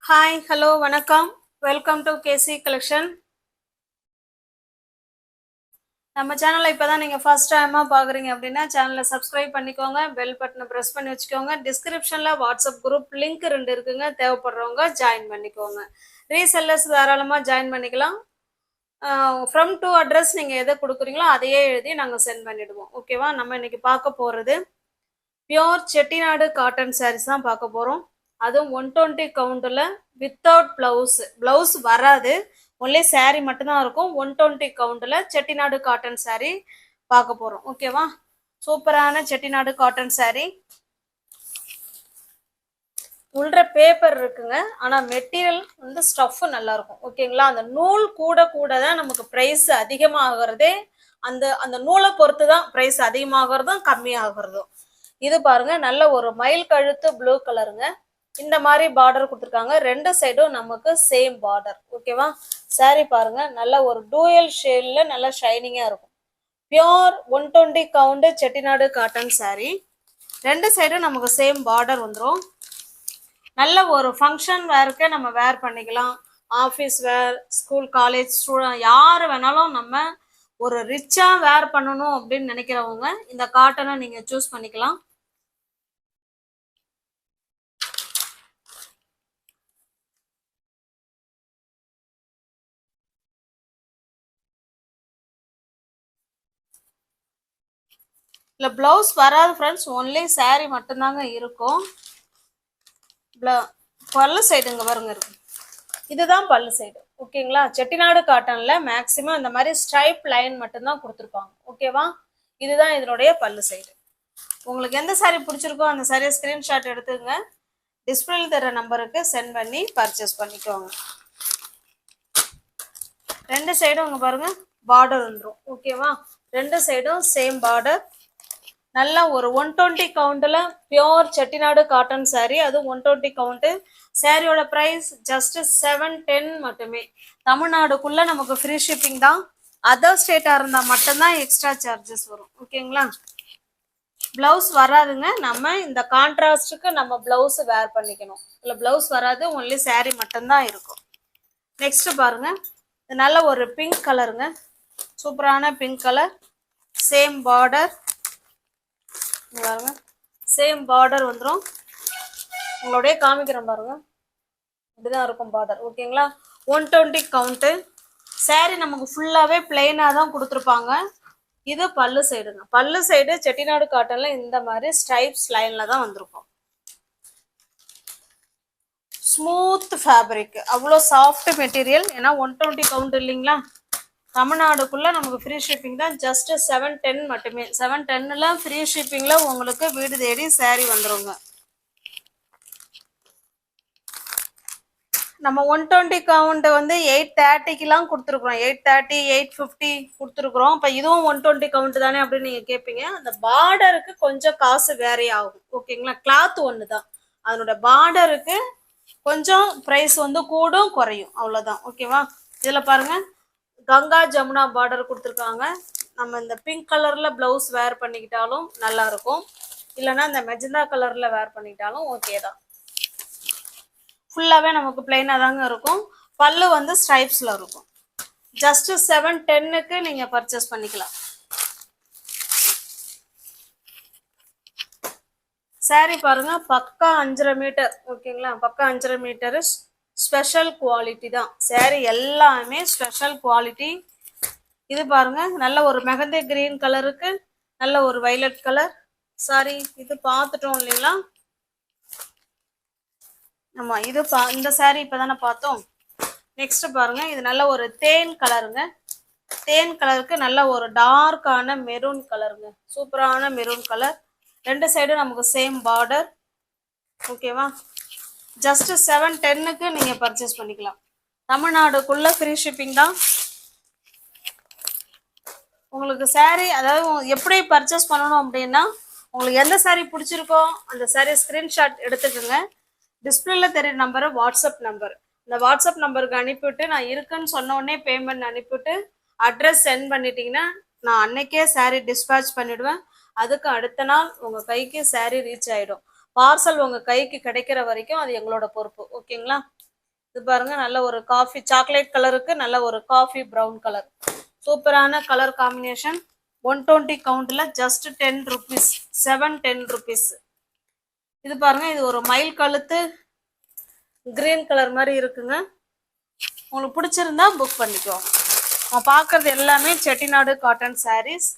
Hi hello வணக்கம். Welcome to KC collection. நம்ம சேனலை இப்போதான் நீங்கள் ஃபர்ஸ்ட் டைமாக பார்க்குறீங்க அப்படின்னா சேனலை சப்ஸ்கிரைப் பண்ணிக்கோங்க, பெல் பட்டனை ப்ரெஸ் பண்ணி வச்சுக்கோங்க. டிஸ்கிரிப்ஷனில் வாட்ஸ்அப் குரூப் லிங்க் 2 இருக்குங்க, தேவைப்படுறவங்க ஜாயின் பண்ணிக்கோங்க. ரீசெல்லர்ஸ் தாராளமாக ஜாயின் பண்ணிக்கலாம். ஃப்ரம் டு அட்ரஸ் நீங்கள் எதை கொடுக்குறீங்களோ அதையே எழுதி நாங்கள் சென்ட் பண்ணிவிடுவோம். ஓகேவா? நம்ம இன்னைக்கு பார்க்க போகிறது பியோர் செட்டிநாடு காட்டன் சாரீஸ் தான் பார்க்க போகிறோம். அதுவும் 120 கவுண்டில் வித்தவுட் ப்ளவுஸ் வராது, ஒன்லி சாரீ மட்டும்தான் இருக்கும். 120 கவுண்டில் செட்டிநாடு காட்டன் சாரீ பார்க்க போகிறோம். ஓகேவா? சூப்பரான செட்டிநாடு காட்டன் சாரீ. உள்ள பேப்பர் இருக்குங்க, ஆனால் மெட்டீரியல் வந்து ஸ்டஃப் நல்லா இருக்கும். ஓகேங்களா? அந்த நூல் கூட கூட தான் நமக்கு ப்ரைஸ் அதிகமாகிறதே. அந்த அந்த நூலை பொறுத்து தான் ப்ரைஸ் அதிகமாகிறதும் கம்மியாகிறதும். இது பாருங்க, நல்ல ஒரு மயில் கழுத்து ப்ளூ கலருங்க. இந்த மாதிரி பார்டர் கொடுத்துருக்காங்க, ரெண்டு சைடும் நமக்கு சேம் பார்டர். ஓகேவா? சாரீ பாருங்க, நல்ல ஒரு டூயல் ஷேட்ல நல்ல ஷைனிங்கா இருக்கும். Pure 120 count Chettinad cotton sari. ரெண்டு சைடும் நமக்கு சேம் பார்டர் வந்துடும். நல்ல ஒரு ஃபங்க்ஷன் வேருக்கு நம்ம வேர் பண்ணிக்கலாம். Office wear, school college student யார் வேணாலும் நம்ம ஒரு ரிச்சா வேர் பண்ணணும் அப்படின்னு நினைக்கிறவங்க இந்த காட்டனை நீங்க சூஸ் பண்ணிக்கலாம். இல்லை ப்ளவுஸ் வராது ஃப்ரெண்ட்ஸ், ஒன்லி சாரீ மட்டும்தாங்க இருக்கும். பல்லு சைடுங்க பாருங்க இருக்கு, இதுதான் பல்லு சைடு. ஓகேங்களா? செட்டிநாடு காட்டன்ல மேக்சிமம் இந்த மாதிரி ஸ்ட்ரைப் லைன் மட்டும்தான் கொடுத்துருப்பாங்க. ஓகேவா? இதுதான் இதனுடைய பல்லு சைடு. உங்களுக்கு எந்த சாரீ பிடிச்சிருக்கோ அந்த சாரியை ஸ்கிரீன்ஷாட் எடுத்துங்க, டிஸ்பிளேல தர நம்பருக்கு சென்ட் பண்ணி பர்ச்சேஸ் பண்ணிக்கோங்க. ரெண்டு சைடும் இங்க பாருங்க பார்டர் வந்துடும். ஓகேவா? ரெண்டு சைடும் சேம் பார்டர். நல்ல ஒரு 120 கவுண்டில் பியோர் செட்டிநாடு காட்டன் சாரீ, அது 120 கவுண்ட். சாரியோட ப்ரைஸ் ஜஸ்ட் 710 மட்டுமே. தமிழ்நாடுக்குள்ள நமக்கு ஃப்ரீ ஷிப்பிங் தான். அதர் ஸ்டேட்டாக இருந்தால் மட்டும்தான் எக்ஸ்ட்ரா சார்ஜஸ் வரும். ஓகேங்களா? ப்ளவுஸ் வராதுங்க, நம்ம இந்த கான்ட்ராஸ்டுக்கு நம்ம ப்ளவுஸ் வேர் பண்ணிக்கணும். இல்லை ப்ளவுஸ் வராது, ஒன்லி சாரீ மட்டும்தான் இருக்கும். நெக்ஸ்ட் பாருங்க, இது நல்ல ஒரு பிங்க் கலருங்க, சூப்பரான பிங்க் கலர். சேம் பார்டர் பாருங்க, சேம் பார்டர் வந்துடும். உங்களுடைய காமிக்கிறேன் பாருங்க, இப்படிதான் இருக்கும் பார்டர். ஓகேங்களா? 120 கவுண்ட்டு. சாரீ நமக்கு ஃபுல்லாகவே பிளெயினாக தான் கொடுத்துருப்பாங்க. இது பல்லு சைடுங்க. பல்லு சைடு செட்டிநாடு காட்டன்ல இந்த மாதிரி ஸ்ட்ரைப்ஸ் லைன்ல தான் வந்திருக்கும். ஸ்மூத் ஃபேப்ரிக், அவ்வளோ சாஃப்ட் மெட்டீரியல். ஏன்னா 120 கவுண்ட் இல்லைங்களா? தமிழ்நாடுக்குள்ள நமக்கு ஃப்ரீ ஷிப்பிங் தான். ஜஸ்ட் 710 மட்டுமே. 710ல ஃப்ரீ ஷிப்பிங்ல உங்களுக்கு வீடு தேடி சாரீ வந்துருங்க. நம்ம 120 கவுண்ட் வந்து 830க்குலாம் கொடுத்துருக்குறோம். 830, 850 கொடுத்துருக்குறோம். இப்போ இதுவும் 120 கவுண்ட் தானே அப்படின்னு நீங்கள் கேட்பீங்க. அந்த பார்டருக்கு கொஞ்சம் காசு வேறே ஆகும். ஓகேங்களா? கிளாத் ஒன்று தான், அதனோட பார்டருக்கு கொஞ்சம் ப்ரைஸ் வந்து கூடும் குறையும், அவ்வளோதான். ஓகேவா? இதில் பாருங்க, கங்கா ஜமுனா பார்டர் கொடுத்துருக்காங்க. நம்ம இந்த பிங்க் கலரில் ப்ளவுஸ் வேர் பண்ணிக்கிட்டாலும் நல்லா இருக்கும், இல்லைன்னா இந்த மெஜந்தா கலரில் வேர் பண்ணிக்கிட்டாலும் ஓகே தான். ஃபுல்லாகவே நமக்கு பிளெயினாக தாங்க இருக்கும். பல்லு வந்து ஸ்ட்ரைப்ஸில் இருக்கும். ஜஸ்ட் 710க்கு நீங்கள் பர்ச்சேஸ் பண்ணிக்கலாம். சாரீ பாருங்க, பக்கா 5.5 மீட்டர். ஓகேங்களா? பக்கா 5.5 மீட்டரு. ஸ்பெஷல் குவாலிட்டி தான் சாரீ, எல்லாமே ஸ்பெஷல் குவாலிட்டி. இது பாருங்க, நல்ல ஒரு மெகந்தி கிரீன் கலருக்கு நல்ல ஒரு வைலட் கலர் சாரி. இது பார்த்துட்டோம் இல்லைங்களா? ஆமா, இது இந்த சாரீ இப்பதானே பார்த்தோம். நெக்ஸ்ட் பாருங்க, இது நல்ல ஒரு தேன் கலருங்க. தேன் கலருக்கு நல்ல ஒரு டார்க்கான மெரூன் கலருங்க, சூப்பரான மெரூன் கலர். ரெண்டு சைடும் நமக்கு சேம் பார்டர். ஓகேவா? ஜஸ்ட் 710க்கு நீங்க பர்ச்சேஸ் பண்ணிக்கலாம். தமிழ்நாடுக்குள்ள ஃப்ரீ ஷிப்பிங் தான். உங்களுக்கு சாரீ அதாவது எப்படி பர்ச்சேஸ் பண்ணணும் அப்படின்னா, உங்களுக்கு எந்த சாரீ பிடிச்சிருக்கோ அந்த சாரீ ஸ்கிரீன்ஷாட் எடுத்துக்கோங்க. டிஸ்பிளேல தெரிய நம்பரு வாட்ஸ்அப் நம்பர். இந்த வாட்ஸ்அப் நம்பருக்கு அனுப்பிவிட்டு நான் இருக்குன்னு சொன்ன உடனே பேமெண்ட் அனுப்பிவிட்டு அட்ரஸ் சென்ட் பண்ணிட்டீங்கன்னா நான் அன்னைக்கே சாரீ டிஸ்பேச் பண்ணிடுவேன். அதுக்கு அடுத்த நாள் உங்கள் கைக்கு சாரீ ரீச் ஆகிடும். பார்சல் உங்கள் கைக்கு கிடைக்கிற வரைக்கும் அது எங்களோட பொறுப்பு. ஓகேங்களா? இது பாருங்க நல்ல ஒரு காஃபி சாக்லேட் கலருக்கு நல்ல ஒரு காஃபி ப்ரௌன் கலர். சூப்பரான கலர் காம்பினேஷன். 120 கவுண்ட்ல ஜஸ்ட் 10 rupees, 710 rupees. இது பாருங்க இது ஒரு மயில் கழுத்து கிரீன் கலர் மாதிரி இருக்குங்க. உங்களுக்கு பிடிச்சிருந்தா புக் பண்ணிக்கோ. நான் பார்க்கறது எல்லாமே செட்டிநாடு காட்டன் சாரீஸ்.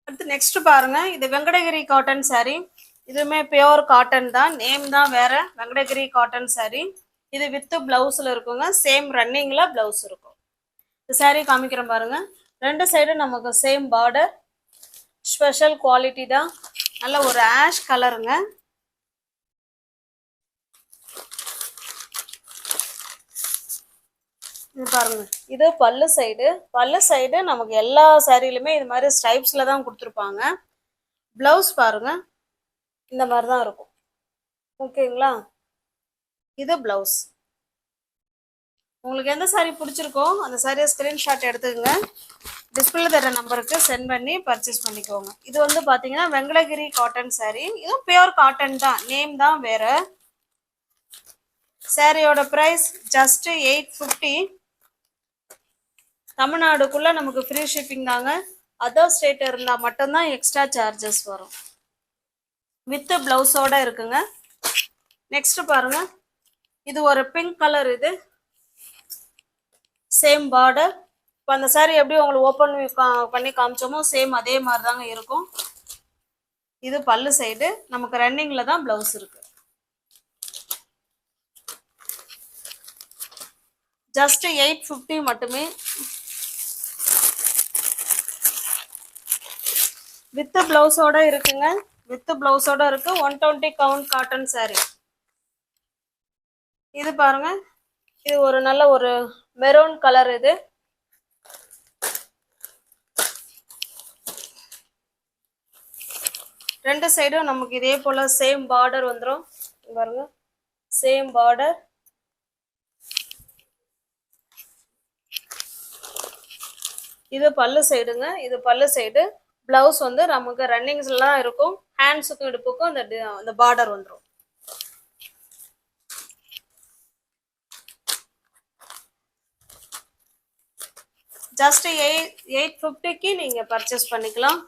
அடுத்து நெக்ஸ்ட் பாருங்க இது வெங்கடகிரி காட்டன் சாரீ. இதுவுமே பியோர் காட்டன் தான், நேம் தான் வேற. வெங்கடகிரி காட்டன் சாரீ. இது வித் பிளவுஸ்ல இருக்குங்க. சேம் ரன்னிங்ல பிளவுஸ் இருக்கும். இந்த சாரீ காமிக்கிறேன் பாருங்க. ரெண்டு சைடும் நமக்கு சேம் பார்டர். ஸ்பெஷல் குவாலிட்டி தான். நல்ல ஒரு ஆஷ் கலருங்க. இது பாருங்க இது பல்லு சைடு. பல்லு சைடு நமக்கு எல்லா சாரிலுமே இது மாதிரி ஸ்ட்ரைப்ஸ்ல தான் கொடுத்துருப்பாங்க. பிளவுஸ் பாருங்க இந்த மாதிரி தான் இருக்கும். ஓகேங்களா? இது பிளவுஸ். உங்களுக்கு எந்த சாரீ பிடிச்சிருக்கோ அந்த சாரியை ஸ்கிரீன்ஷாட் எடுத்துக்கோங்க. டிஸ்பிளே தர நம்பருக்கு சென்ட் பண்ணி பர்ச்சேஸ் பண்ணிக்கோங்க. இது வந்து பாத்தீங்கன்னா வெங்கடகிரி காட்டன் சாரீ. இதுவும் பியோர் காட்டன் தான், நேம் தான் வேற. சாரியோட பிரைஸ் ஜஸ்ட் 850. தமிழ்நாடுக்குள்ள நமக்கு ஃப்ரீ ஷிப்பிங் தாங்க. அதர் ஸ்டேட் இருந்தா மட்டும்தான் எக்ஸ்ட்ரா சார்ஜஸ் வரும். வித் பிளவுஸோட இருக்குங்க. நெக்ஸ்ட் பாருங்க இது ஒரு பிங்க் கலர். இது சேம் பார்டர். இப்போ அந்த சாரீ எப்படி உங்களுக்கு ஓப்பன் பண்ணி காமிச்சோமோ சேம் அதே மாதிரி தாங்க இருக்கும். இது பல்லு சைடு. நமக்கு ரன்னிங்ல தான் பிளவுஸ் இருக்கு. ஜஸ்ட் 850 மட்டுமே. வித் பிளவுஸோட இருக்குங்க. வித் பிளவுஸோட இருக்கு. 120 கவுண்ட் காட்டன் சாரீ. இது பாருங்க இது ஒரு நல்ல ஒரு மெரூன் கலர். இது ரெண்டு சைடும் நமக்கு இதே போல சேம் பார்டர் வந்துடும். பாருங்க சேம் பார்டர். இது பல்லு சைடுங்க. இது பல்லு சைடு. பிளவுஸ் வந்து நமக்கு ரன்னிங்ஸ்லாம் இருக்கும். ஹேண்ட்ஸுக்கும் இடுப்புக்கும் அந்த பார்டர் வந்துடும். ஜஸ்ட் 850க்கு நீங்க பர்ச்சேஸ் பண்ணிக்கலாம்.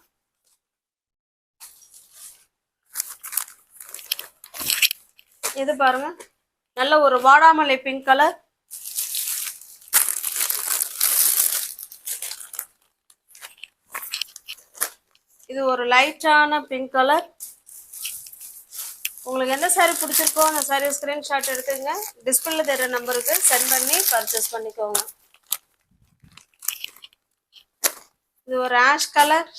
இது பாருங்க நல்ல ஒரு வாடாமல்லி பிங்க் கலர். இது ஒரு லைட்டான பிங்க் கலர். உங்களுக்கு எந்த சாரீ பிடிச்சிருக்கோ அந்த சாரீ ஸ்கிரீன்ஷாட் எடுத்துங்க. டிஸ்பிளே தர நம்பருக்கு சென்ட் பண்ணி பர்ச்சேஸ் பண்ணிக்கோங்க. இது ஒரு ஆஷ் கலர்.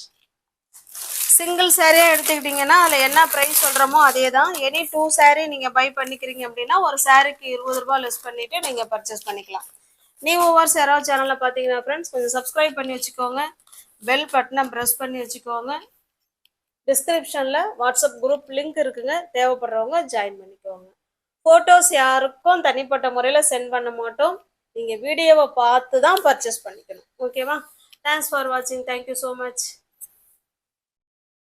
சிங்கிள் சாரியா எடுத்துக்கிட்டீங்கன்னா அதில் என்ன ப்ரைஸ் சொல்கிறோமோ அதே தான். எனி 2 சாரீ நீங்கள் பை பண்ணிக்கிறீங்க அப்படின்னா ஒரு சாரீக்கு 20 ரூபாய் லெஸ் பண்ணிவிட்டு நீங்கள் பர்ச்சேஸ் பண்ணிக்கலாம். நியூ ஓவர்ஸ் யாராவது சேனலில் பார்த்தீங்கன்னா ஃப்ரெண்ட்ஸ் கொஞ்சம் சப்ஸ்கிரைப் பண்ணி வச்சுக்கோங்க. பெல் பட்டனை ப்ரெஸ் பண்ணி வச்சுக்கோங்க. டிஸ்கிரிப்ஷனில் வாட்ஸ்அப் குரூப் லிங்க் இருக்குங்க. தேவைப்படுறவங்க ஜாயின் பண்ணிக்கோங்க. ஃபோட்டோஸ் யாருக்கும் தனிப்பட்ட முறையில் சென்ட் பண்ண மாட்டோம். நீங்கள் வீடியோவை பார்த்து தான் பர்ச்சேஸ் பண்ணிக்கணும். ஓகேவா? தேங்க்ஸ் ஃபார் வாட்சிங். Thank you so much.